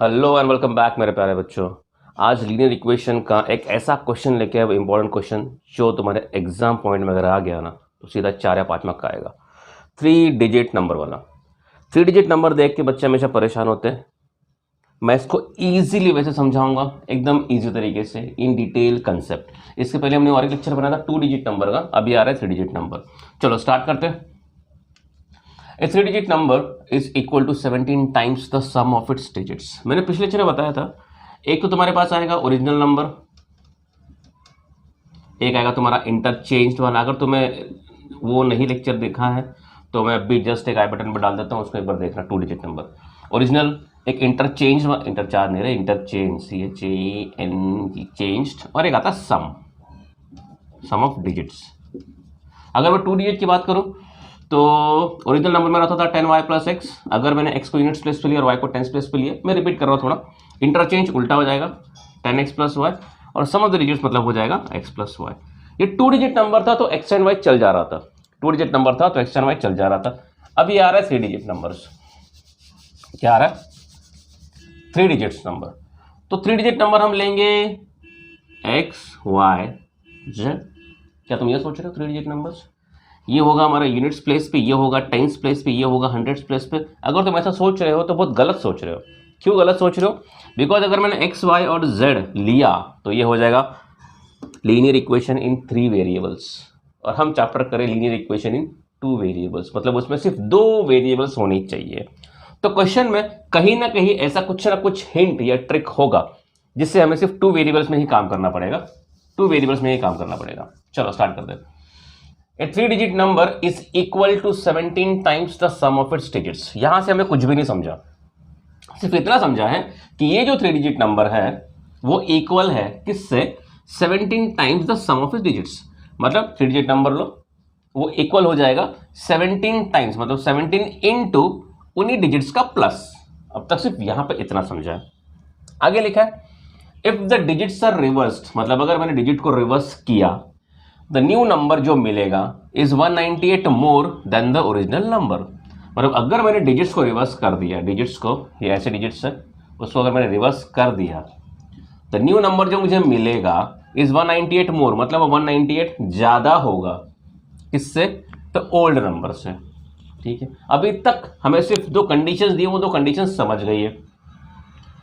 Hello and welcome back मेरे प्यारे बच्चों। आज लीनियर इक्वेशन का एक ऐसा क्वेश्चन लेके आए, इंपॉर्टेंट क्वेश्चन जो तुम्हारे एग्जाम पॉइंट में अगर आ गया ना तो सीधा 4 या 5 मार्क का आएगा। 3 डिजिट नंबर वाला। 3 डिजिट नंबर देख के बच्चे हमेशा परेशान होते हैं। मैं इसको इजीली वैसे समझाऊंगा, एकदम इजी तरीके से, इन डिटेल कंसेप्ट। इसके पहले हमने और एक लेक्चर बनाया था 2 डिजिट नंबर का, अभी आ रहा है 3 डिजिट नंबर। चलो स्टार्ट करते हैं। A 3 digit number is equal to 17 times the sum of its digits। मैंने पिछले लेक्चर में बताया था, एक तो तुम्हारे पास आएगा ओरिजिनल नंबर, एक आएगा तुम्हारा इंटरचेंज वाला। अगर तुम्हें वो नहीं लेक्चर देखा है तो मैं अभी जस्ट एक आई बटन पर डाल देता हूँ, उसको एक बार देखना। 2 डिजिट नंबर ओरिजिनल, एक इंटरचेंज इंटरचार्ज नहीं रहे इंटरचेंज चेंज्ड, और एक आता सम ऑफ डिजिट्स। अगर मैं 2 डिजिट की बात करूँ तो ओरिजिनल नंबर में रहता था 10y + x। अगर मैंने x को यूनिट्स प्लेस पे लिया और y को टेंस प्लेस पे लिया, मैं रिपीट कर रहा हूँ थोड़ा, इंटरचेंज उल्टा हो जाएगा 10x + y, और सम ऑफ द डिजिट्स मतलब हो जाएगा x + y। ये 2 डिजिट नंबर था तो x एंड y चल जा रहा था। 2 डिजिट नंबर था तो x एंड y चल जा रहा था। अब ये आ रहा है 3 डिजिट नंबर्स। क्या आ रहा है? 3 डिजिट्स नंबर। तो 3 डिजिट नंबर हम लेंगे x y z। क्या तुम ये सोच रहे हो? 3 डिजिट नंबर्स, ये होगा हमारा यूनिट्स प्लेस पे, ये होगा टेंस प्लेस पे, ये होगा हंड्रेड्स प्लेस पे। अगर तुम ऐसा सोच रहे हो तो बहुत गलत सोच रहे हो। क्यों गलत सोच रहे हो? बिकॉज अगर मैंने एक्स वाई और जेड लिया तो ये हो जाएगा लीनियर इक्वेशन इन 3 वेरिएबल्स, और हम चैप्टर करें लीनियर इक्वेशन इन 2 वेरिएबल्स, मतलब उसमें सिर्फ 2 वेरिएबल्स होनी चाहिए। तो क्वेश्चन में कहीं ना कहीं ऐसा कुछ ना कुछ हिंट या ट्रिक होगा जिससे हमें सिर्फ 2 वेरिएबल्स में ही काम करना पड़ेगा। 2 वेरिएबल्स में ही काम करना पड़ेगा। चलो स्टार्ट करते हैं। A 3 digit number is equal to 17 times the sum of its digits। यहां से हमें कुछ भी नहीं समझा, सिर्फ इतना समझा है कि ये जो 3 डिजिट नंबर है वो इक्वल है किससे? 17 times the sum of its digits. मतलब 3 डिजिट नंबर लो, वो इक्वल हो जाएगा 17 टाइम्स, मतलब 17 इंटू उन्हीं डिजिट्स का प्लस। अब तक सिर्फ यहां पे इतना समझा है। आगे लिखा है if the digits are reversed, मतलब अगर मैंने डिजिट को रिवर्स किया, द न्यू नंबर जो मिलेगा is 198 more than the original number. मतलब अगर मैंने डिजिट्स को रिवर्स कर दिया, डिजिट्स को, ये ऐसे डिजिट्स है, उसको अगर मैंने रिवर्स कर दिया, द न्यू नंबर जो मुझे मिलेगा इज 198 मोर, मतलब 198 ज्यादा होगा किससे? तो ओल्ड नंबर से। ठीक है, अभी तक हमें सिर्फ 2 कंडीशंस दी, वो 2 कंडीशंस समझ गई है।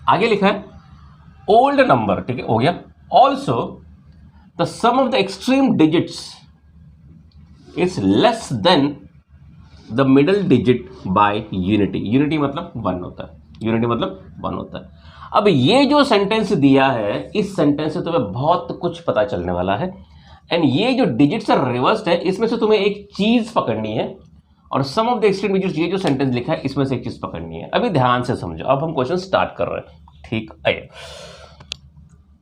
आगे लिखा है ओल्ड नंबर, ठीक है, हो गया। Also the sum of the extreme digits is less than the middle digit by unity। unity मतलब 1 होता है, unity मतलब 1 होता है। अब ये जो सेंटेंस दिया है, इस सेंटेंस से तुम्हें बहुत कुछ पता चलने वाला है। एंड ये जो डिजिट्स आर रिवर्स्ड है, इसमें से तुम्हें एक चीज पकड़नी है, और sum of the extreme digits, ये जो सेंटेंस लिखा है इसमें से एक चीज पकड़नी है। अभी ध्यान से समझो, अब हम क्वेश्चन स्टार्ट कर रहे हैं। ठीक है,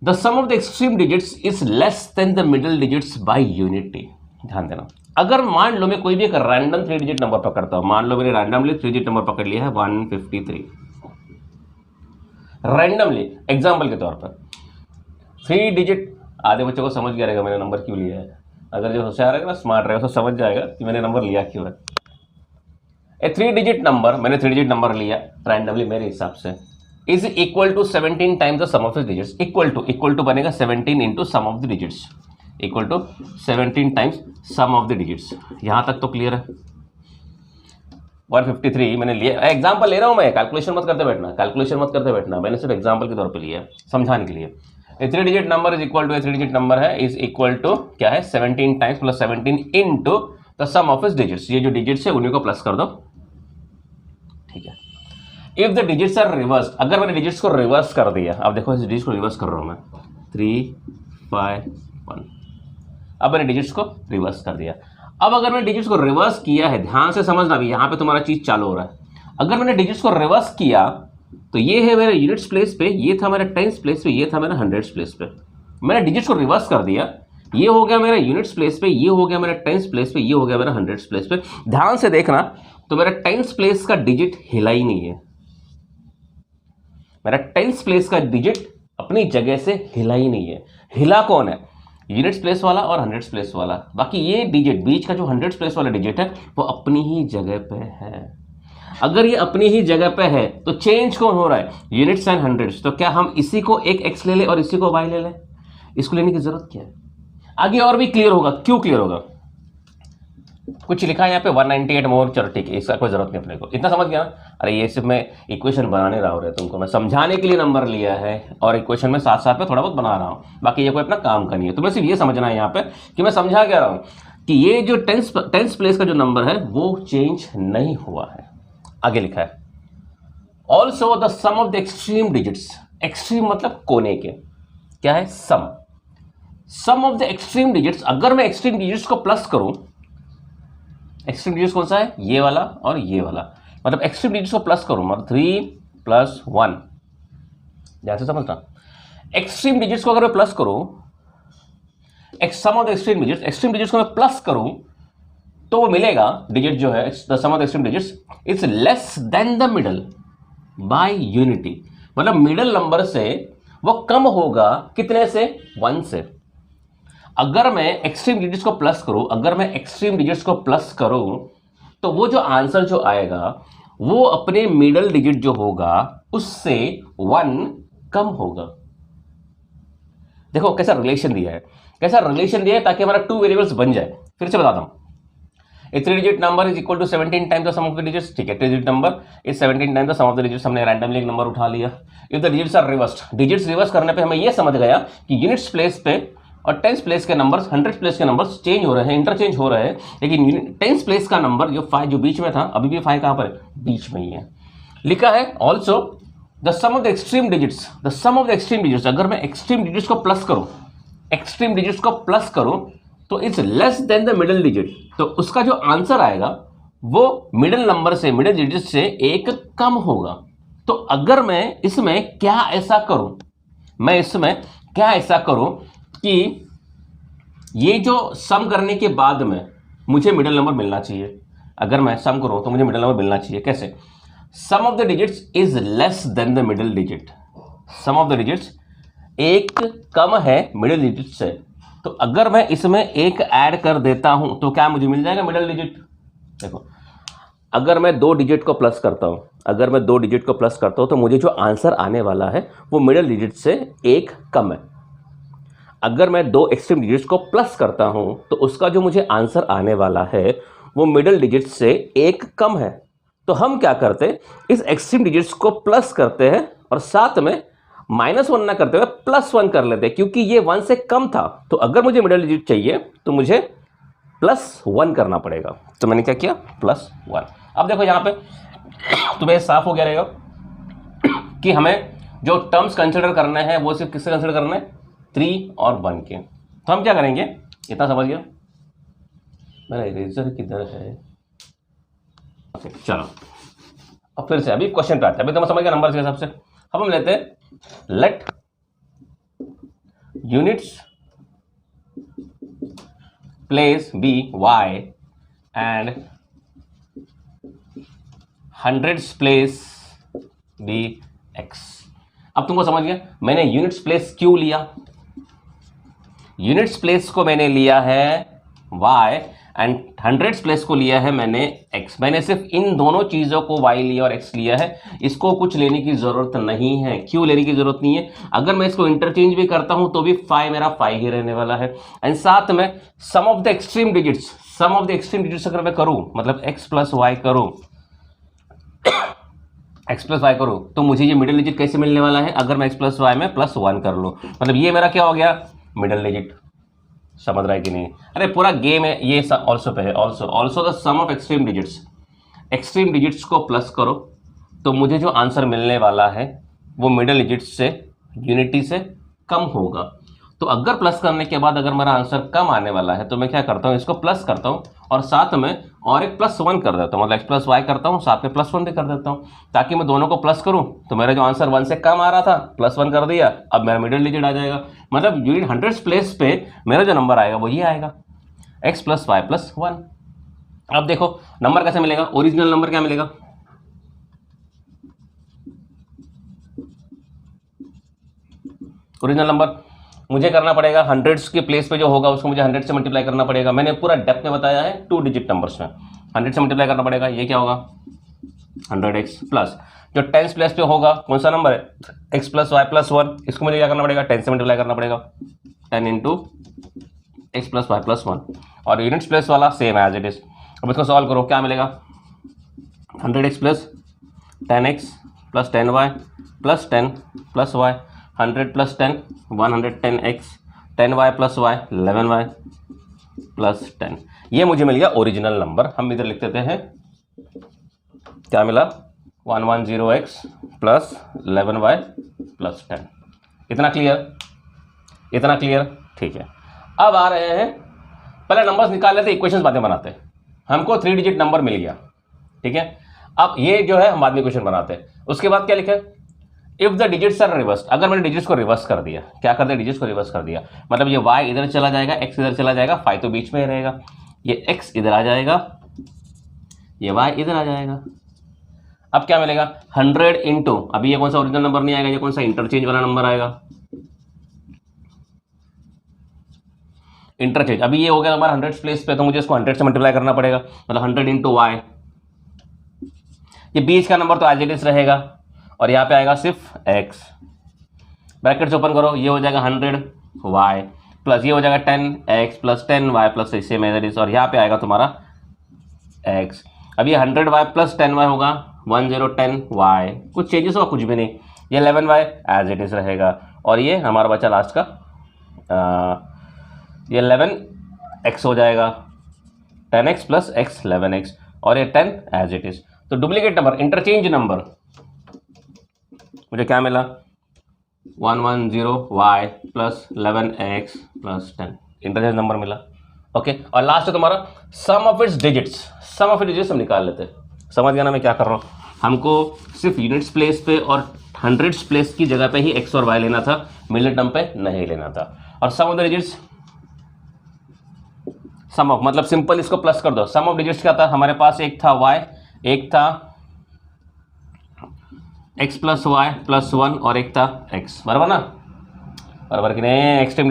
The sum of the extreme digits is less than the middle digits by unity। ध्यान देना, अगर मान लो मैं कोई भी एक रैंडम 3 डिजिट नंबर पकड़ता हूं, मान लो मैंने रैंडमली 3 डिजिट नंबर पकड़ लिया है 153, रैंडमली एग्जांपल के तौर पर 3 डिजिट। आधे बच्चों को समझ गया रहेगा मैंने नंबर क्यों लिया है। अगर जो होशियार रहेगा ना, स्मार्ट रहेगा, तो समझ जाएगा कि मैंने नंबर लिया क्यों है। ए 3 डिजिट नंबर, मैंने 3 डिजिट नंबर लिया रैंडमली मेरे हिसाब से, is equal to 17 times the sum of the digits. Equal to बनेगा 17 into sum of the digits, equal to 17 times sum of the digits. यहां तक तो क्लियर है। 153 मैंने लिया, एग्जांपल ले रहा हूं मैं, कैलकुलेशन मत करते बैठना, मैंने सिर्फ एग्जांपल के तौर पे लिया है समझाने के लिए। A 3 digit number is equal to, 3 digit number है, इज इक्वल टू क्या है? 17 times plus 17 into the sum of its digits. ये जो डिजिट्स है उन्हीं को प्लस कर दो। ठीक है, if the digits are reverse, अगर मैंने डिजिट्स को रिवर्स कर दिया, अब देखो इस डिजिट्स को रिवर्स कर रहा हूं मैं, 3 5 1, अब मैंने डिजिट्स को रिवर्स कर दिया। अब अगर मैंने डिजिट्स को रिवर्स किया है, ध्यान से समझना, भी यहां पे तुम्हारा चीज चालू हो रहा है। अगर मैंने डिजिट्स को रिवर्स किया तो ये है मेरे यूनिट्स प्लेस पे, ये था मेरा टेंस प्लेस पे, ये था मेरा हंड्रेड्स प्लेस पे। मैंने डिजिट्स को रिवर्स कर दिया, ये हो गया मेरा यूनिट्स प्लेस पे, ये हो गया मेरा टेंस प्लेस पे, ये हो गया मेरा हंड्रेड्स प्लेस पे। ध्यान से देखना, तो मेरा टेंस प्लेस का डिजिट हिला ही नहीं है, मेरा टेंस प्लेस का डिजिट अपनी जगह से हिला ही नहीं है। हिला कौन है? यूनिट्स प्लेस वाला और हंड्रेड्स प्लेस वाला। बाकी ये डिजिट, बीच का जो हंड्रेड्स प्लेस वाला डिजिट है, वो अपनी ही जगह पे है। अगर ये अपनी ही जगह पे है तो चेंज कौन हो रहा है, यूनिट्स एंड हंड्रेड्स। तो क्या हम इसी को एक एक्स ले लें और इसी को वाई ले लें, इसको लेने की जरूरत क्या है। आगे और भी क्लियर होगा, क्यों क्लियर होगा, कुछ लिखा है यहाँ पे 198 मोर, चलो ठीक है, इसका कोई जरूरत नहीं अपने को, इतना समझ गया। अरे ये सिर्फ मैं इक्वेशन बनाने रहा हूँ, तुमको मैं समझाने के लिए नंबर लिया है और इक्वेशन में साथ साथ में थोड़ा बहुत बना रहा हूँ, बाकी ये कोई अपना काम का नहीं है। तो मैं सिर्फ ये समझना है यहाँ पे कि मैं समझा क्या रहा हूँ कि ये जो टेंस प्लेस का जो नंबर है वो चेंज नहीं हुआ है। आगे लिखा है also the sum of the extreme digits, extreme मतलब कोने के, क्या है, sum of the extreme digits. अगर मैं एक्सट्रीम डिजिट्स को प्लस करूं, एक्सट्रीम डिजिट्स कौन सा है, ये वाला और ये वाला, मतलब एक्सट्रीम डिजिट्स को प्लस करूं, मतलब 3 + 1, जैसे समझना, एक्सट्रीम डिजिट्स को अगर मैं प्लस करूं, सम ऑफ द एक्सट्रीम डिजिट्स को मैं प्लस करूं तो वो मिलेगा, डिजिट जो है the sum of the extreme digits is less than the middle by unity, मतलब मिडल नंबर से वो कम होगा, कितने से, 1 से। अगर मैं एक्सट्रीम डिजिट्स को प्लस करूं, तो वो जो आंसर जो आएगा वो अपने मिडल डिजिट जो होगा उससे 1 कम होगा। देखो कैसा रिलेशन दिया है, ताकि हमारा 2 वेरिएबल्स बन जाए। फिर से बताता हूं, A 3-digit number is equal to 17 times the sum of the digits, ठीक है, 3-digit number is 17 times the sum of the digits, हमने रैंडमली एक नंबर उठा लिया। If the digits are reversed, digits reverse करने पे हमें ये समझ गया कि यूनिट्स प्लेस पे और टेंस प्लेस के नंबर्स, हंड्रेड्स प्लेस के नंबर्स चेंज हो रहे हैं, इंटरचेंज हो रहे हैं, लेकिन टेंस प्लेस का नंबर जो 5 जो बीच में था, अभी भी 5 कहां पर है, बीच में ही है। लिखा है also the sum of the extreme digits, अगर मैं एक्सट्रीम डिजिट्स को प्लस करूं तो it's less than the middle digit, तो उसका जो आंसर आएगा वो मिडिल डिजिट से 1 कम होगा। तो अगर मैं इसमें क्या ऐसा करूं कि ये जो सम करने के बाद में मुझे मिडिल नंबर मिलना चाहिए, अगर मैं सम करूं तो मुझे मिडिल नंबर मिलना चाहिए। कैसे, sum of the digits is less than the middle digit, sum of the digits 1 कम है मिडिल डिजिट से, तो अगर मैं इसमें 1 ऐड कर देता हूं तो क्या मुझे मिल जाएगा मिडिल डिजिट। देखो, अगर मैं 2 डिजिट को प्लस करता हूं, तो मुझे जो आंसर आने वाला है वो मिडिल डिजिट से 1 कम है। अगर मैं 2 एक्सट्रीम डिजिट्स को प्लस करता हूं तो उसका जो मुझे आंसर आने वाला है वो मिडिल डिजिट से 1 कम है। तो हम क्या करते हैं, इस एक्सट्रीम डिजिट्स को प्लस करते हैं और साथ में -1 ना करते हुए +1 कर लेते हैं, क्योंकि ये 1 से कम था। तो अगर मुझे मिडिल डिजिट चाहिए तो मुझे +1 करना पड़ेगा। तो मैंने क्या किया, +1। अब देखो यहाँ पे तुम्हें साफ हो गया रहेगा कि हमें जो टर्म्स कंसिडर करने हैं वो सिर्फ किससे कंसिडर करना है, 3 और 1 के। तो हम क्या करेंगे, इतना समझ गया, मेरा इरेजर किधर है, चलो अब फिर से अभी क्वेश्चन पे आते हैं। अभी तो मैं समझ गया नंबर के हिसाब से। अब हम लेते हैं let units place be y and hundreds place be x। अब तुमको समझ गया मैंने यूनिट्स प्लेस क्यों लिया, यूनिट्स प्लेस को मैंने लिया है y एंड हंड्रेड्स प्लेस को लिया है मैंने x। मैंने सिर्फ इन दोनों चीज़ों को y लिया और x लिया है, इसको कुछ लेने की ज़रूरत नहीं है। क्यों लेने की ज़रूरत नहीं है, अगर मैं इसको इंटरचेंज भी करता हूं तो भी फाई मेरा फाई ही रहने वाला है। एंड साथ में सम ऑफ द एक्सट्रीम डिजिट्स अगर मैं करूं, मतलब x + y करूं, तो मुझे ये मिडिल डिजिट कैसे मिलने वाला है, अगर मैं x + y में +1 कर लूं, मतलब ये मेरा क्या हो गया, मिडिल डिजिट। समझ रहा है कि नहीं, अरे पूरा गेम है ये ऑल्सो पे है। Also the sum of extreme digits को प्लस करो तो मुझे जो आंसर मिलने वाला है वो मिडिल डिजिट से यूनिटी से कम होगा। तो अगर प्लस करने के बाद अगर मेरा आंसर कम आने वाला है तो मैं क्या करता हूँ, इसको प्लस करता हूँ और साथ में और एक +1 कर देता हूँ, मतलब x + y करता हूँ, साथ में +1 भी कर देता हूँ, ताकि मैं दोनों को प्लस करूँ तो मेरा जो आंसर 1 से कम आ रहा था +1 कर दिया, अब मेरा मिडिल डिजिट आ जाएगा। मतलब यूनिट हंड्रेड्स प्लेस पे मेरा जो नंबर आएगा वो ये आएगा, x + y + 1। अब देखो नंबर कैसे मिलेगा, ओरिजिनल नंबर क्या मिलेगा, ओरिजिनल नंबर मुझे करना पड़ेगा हंड्रेड्स के प्लेस पे जो होगा उसको मुझे 100 से मल्टीप्लाई करना पड़ेगा। मैंने पूरा डेप्थ में बताया है 2 डिजिट नंबर्स में 100 से मल्टीप्लाई करना पड़ेगा। ये क्या होगा, 100x प्लस जो टेंस प्लेस पे होगा कौन सा नंबर है x प्लस वाई प्लस 1, इसको मुझे क्या करना पड़ेगा 10 से मल्टीप्लाई करना पड़ेगा 10 into x plus y plus 1 और यूनिट्स प्लेस वाला सेम एज इट इज। अब इसको सॉल्व करो क्या मिलेगा 100x plus 10x plus 10y plus 10 plus y 100 plus 10 110x 10y plus y 11y plus 10। ये मुझे मिल गया ओरिजिनल नंबर। हम इधर लिख देते हैं क्या मिला 110x प्लस 11y प्लस 10। इतना क्लियर ठीक है। अब आ रहे हैं पहले नंबर्स निकाल लेते इक्वेशंस बातें बनाते हैं। हमको 3 डिजिट नंबर मिल गया ठीक है। अब ये जो है हम बाद में इक्वेशन बनाते हैं। उसके बाद क्या लिखा if the digits are reverse, अगर मैंने डिजिट्स को रिवर्स कर दिया, क्या कर दिया डिजिट्स को रिवर्स कर दिया मतलब ये y इधर चला जाएगा x इधर चला जाएगा, फाई तो बीच में ही रहेगा, ये x इधर आ जाएगा ये y इधर आ जाएगा। अब क्या मिलेगा 100 इंटू, अभी ये कौन सा ओरिजिनल नंबर नहीं आएगा, ये कौन सा इंटरचेंज वाला नंबर आएगा इंटरचेंज। अभी ये हो गया हमारा 100 प्लेस पे तो मुझे इसको 100 से मल्टीप्लाई करना पड़ेगा मतलब 100 इंटू वाई, ये बीच का नंबर तो एज इट इज रहेगा और यहाँ पे आएगा सिर्फ x, ब्रैकेट्स ओपन करो ये हो जाएगा 100y प्लस ये हो जाएगा 10x प्लस 10y प्लस इससे में एज इट इज और यहाँ पे आएगा तुम्हारा x। अब ये 100y प्लस 10y होगा 1010y, कुछ चेंजेस होगा कुछ भी नहीं, ये 11y एज इट इज रहेगा और ये हमारा बचा लास्ट का ये 11x हो जाएगा 10x प्लस x 11x और ये 10 एज इट इज। तो डुप्लीकेट नंबर इंटरचेंज नंबर मुझे क्या मिला 110y plus 11x plus 10 interchange number मिला ओके। और लास्ट है तुम्हारा सम ऑफ इट्स डिजिट्स हम निकाल लेते हैं। समझ गया ना मैं क्या कर रहा हूँ, हमको सिर्फ यूनिट्स प्लेस पे और हंड्रेड्स प्लेस की जगह पे ही x और y लेना था, मिडिल टर्म पे नहीं लेना था। और sum of the digits sum of मतलब सिंपल इसको प्लस कर दो। सम ऑफ डिजिट्स क्या था हमारे पास, एक था y एक था x प्लस वाई प्लस 1 और एक था x, बराबर ना, बराबर कि नहीं। एक्सट्रीम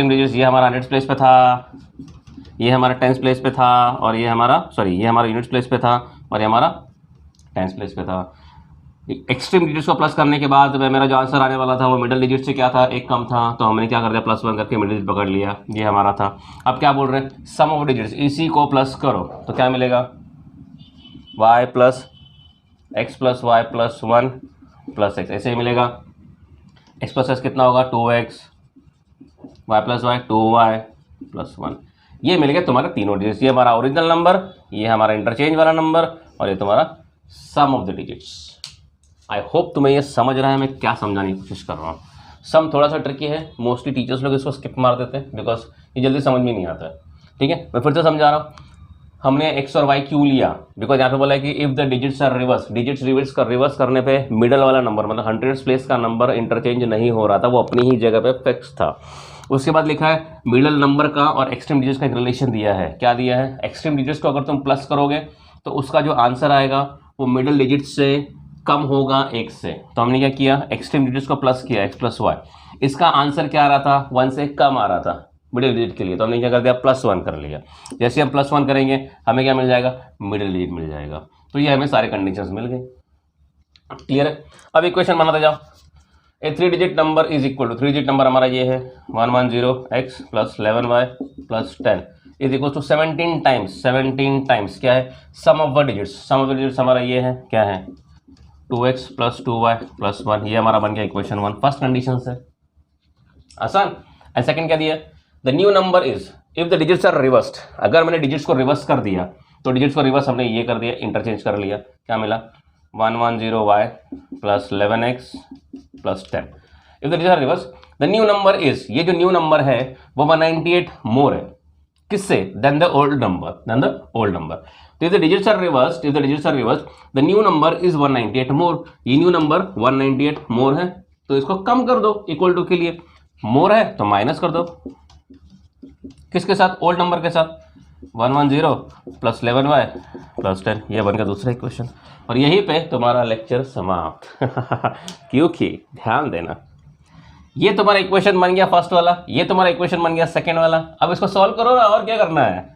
डिजिट्स ये हमारा 100 प्लेस पे था, ये हमारा 10 प्लेस पे था और ये हमारा ये हमारा यूनिट्स प्लेस पे था और ये हमारा 10 प्लेस पे था। एक्सट्रीम डिजिट्स को प्लस करने के बाद मेरा जो आंसर आने वाला था वो मिडिल डिजिट से क्या था एक कम था, तो हमने क्या कर दिया +1 करके मिडिल डिजिट पकड़ लिया, ये हमारा था। अब क्या बोल रहे हैं सम ऑफ डिजिट्स, इसी को प्लस करो तो क्या मिलेगा y plus x plus y plus 1 plus x, ऐसे ही मिलेगा x प्लस x कितना होगा 2x, y plus Y 2y plus 1। ये मिल गया तुम्हारा तीनों डिजिट्स, ये हमारा ओरिजिनल नंबर, ये हमारा इंटरचेंज वाला नंबर और ये तुम्हारा sum of the digits. I hope तुम्हें ये समझ रहा है मैं क्या समझाने की कोशिश कर रहा हूँ। सम थोड़ा सा ट्रिकी है, मोस्टली टीचर्स लोग इसको स्किप मार देते हैं बिकॉज ये जल्दी समझ में नहीं आता है। ठीक है मैं फिर से समझा रहा हूँ, हमने x और y क्यों लिया, बिकॉज यहाँ पे बोला है कि if the digits are reverse, digits reverse करने पे मिडल वाला नंबर मतलब 100 प्लेस का नंबर इंटरचेंज नहीं हो रहा था, वो अपनी ही जगह पे फिक्स था। उसके बाद लिखा है मिडल नंबर का और एक्सट्रीम डिजिट्स का एक रिलेशन दिया है। क्या दिया है, एक्सट्रीम डिजिट्स को अगर तुम प्लस करोगे तो उसका जो आंसर आएगा वो मिडल डिजिट से कम होगा 1 से। तो हमने क्या किया एक्सट्रीम डिजिट्स को प्लस किया x प्लस वाई, इसका आंसर क्या आ रहा था 1 से कम आ रहा था मिडिल डिजिट के लिए, तो हमने क्या कर दिया +1 कर लिया। जैसे हम +1 करेंगे हमें क्या मिल जाएगा मिडिल डिजिट मिल जाएगा। तो ये हमें सारे कंडीशंस मिल गए, क्लियर है। अब इक्वेशन बनाते जाओ, a 3 digit number is equal to, 3 digit number हमारा ये है 110x plus 11y plus 10 is equal to 17 times क्या है sum of the digits. Sum of the digits हमारा ये है क्या है 2x प्लस 2y प्लस 1, ये हमारा बन गया इक्वेशन 1, फर्स्ट कंडीशन है आसान। एंड सेकंड क्या दिया the new number is if the digits are reversed, अगर मैंने डिजिट्स को रिवर्स कर दिया तो डिजिट्स को रिवर्स हमने ये कर दिया इंटरचेंज कर लिया, क्या मिला 110y plus 11x plus 10। If the digits are reverse the new number is, ये जो न्यू नंबर है वो 198 मोर है किससे देन द ओल्ड नंबर। तो if the digits are reversed, the new number is 198 more, ये न्यू नंबर 198 मोर है तो इसको कम कर दो इक्वल टू के लिए, मोर है तो माइनस कर दो किसके साथ ओल्ड नंबर के साथ 110 प्लस 11y प्लस 10, ये बन गया दूसरा इक्वेशन। और यहीं पे तुम्हारा लेक्चर समाप्त क्योंकि ध्यान देना ये तुम्हारा इक्वेशन बन गया फर्स्ट वाला, ये तुम्हारा इक्वेशन बन गया सेकंड वाला। अब इसको सॉल्व करो ना, और क्या करना है।